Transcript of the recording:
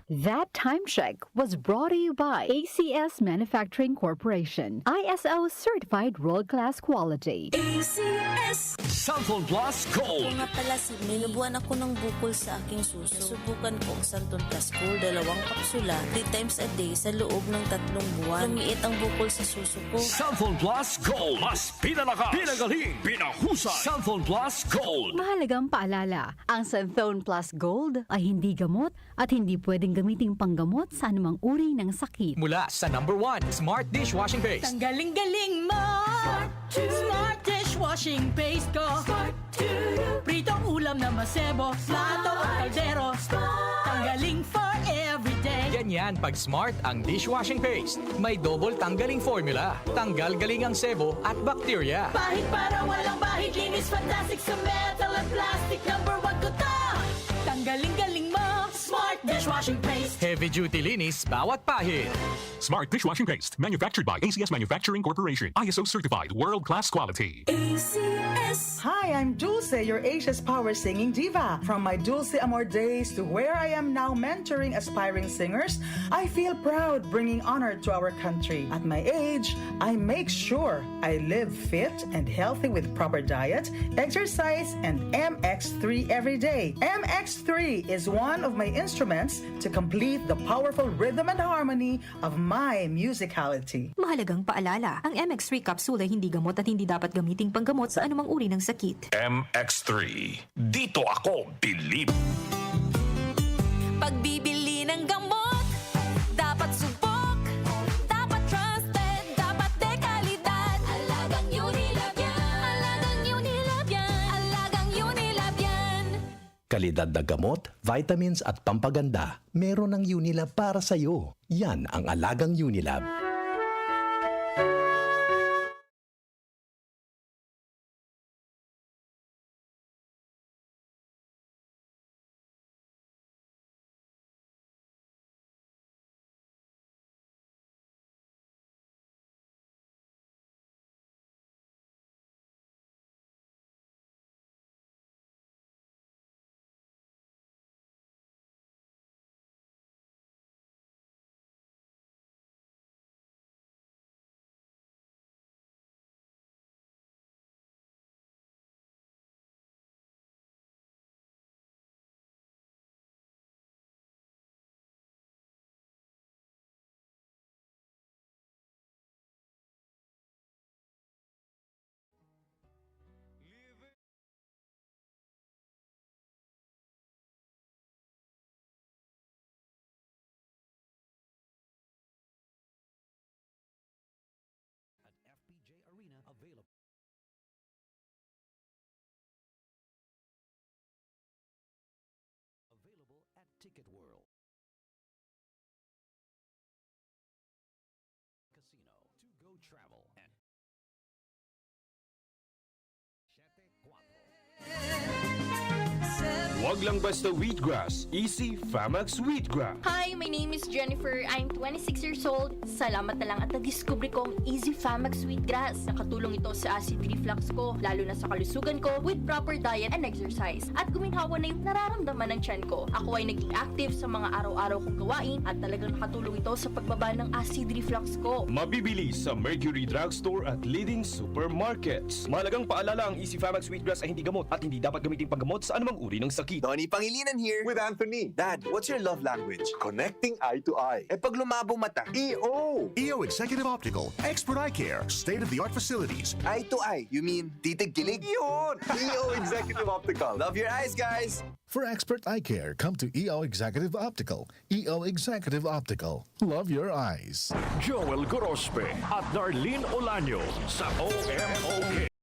That time check was brought to you by ACS Manufacturing Corporation, ISO certified world-class quality. ACS. Santon Plus Gold. Kung nga pala, Sydney, nabuhan ako ng bukol sa aking suso. Subukan ko ang Santon Plus Gold, 2 kapsula, 3 times a day sa loob ng 3 buwan. Lumiit ang bukol sa suso ko. Santon Plus Gold. Mas pinalakas, pinagaling, pinahusay. Santon Plus Gold. Mahalagang paalala, ang Santhone Plus Gold ay hindi gamot at hindi pwedeng gamiting panggamot sa anumang uri ng sakit. Mula sa #1 Smart Dishwashing Paste. Ang galing-galing mo! Smart dishwashing paste ko! Pritong ulam na masebo, plato o kaldero. Tanggaling for everyday. Ganyan pag Smart ang dishwashing paste. May double tanggaling formula. Tanggal galing ang sebo at bakterya. Bahid para walang bahid, linis fantastic sa metal at plastic. #1 ko to! Tanggaling-galing mo! Smart dishwashing paste. Heavy duty linis bawat pahid. Smart Dishwashing Paste, manufactured by ACS Manufacturing Corporation, ISO certified, world-class quality. ACS. Hi, I'm Dulce, your Asia's power singing diva. From my Dulce Amor days to where I am now mentoring aspiring singers, I feel proud bringing honor to our country. At my age, I make sure I live fit and healthy with proper diet, exercise, and MX3 every day. MX3 is one of my instruments to complete the powerful rhythm and harmony of my musicality. Mahalagang paalala, ang MX3 capsule ay hindi gamot at hindi dapat gamiting panggamot sa anumang uri ng sakit. MX3. Dito ako bilib. Pagbibili ng gamot, dapat subok, dapat trusted, dapat dekalidad. Alagang Unilab yan. Alagang Unilab yan. Alagang Unilab yan. Kalidad na gamot, vitamins at pampaganda, meron ng Unilab para sa'yo. Yan ang alagang Unilab. FPJ Arena available. Available at Ticket World. Casino. To go travel and 7-4. Wag lang basta wheatgrass. Easy Famax Wheatgrass. Hi, my name is Jennifer. I'm 26 years old. Salamat na lang at na-discover ko ang Easy Famax Wheatgrass. Nakatulong ito sa acid reflux ko, lalo na sa kalusugan ko, with proper diet and exercise. At guminhawa na yung nararamdaman ng tiyan ko. Ako ay naging active sa mga araw-araw kong gawain at talagang nakatulong ito sa pagbaba ng acid reflux ko. Mabibili sa Mercury Drugstore at leading supermarkets. Mahalagang paalala, ang Easy Famax Wheatgrass ay hindi gamot at hindi dapat gamitin panggamot sa anumang uri ng sakit. Donnie Pangilinan here with Anthony. Dad, what's your love language? Connecting eye to eye. Eh pag lumabo mata, EO. EO Executive Optical, expert eye care, state-of-the-art facilities. Eye to eye, you mean titig kilig? Yun! EO Executive Optical. Love your eyes, guys. For expert eye care, come to EO Executive Optical. EO Executive Optical. Love your eyes. Joel Gorospe at Darlene Olanyo sa OMOK.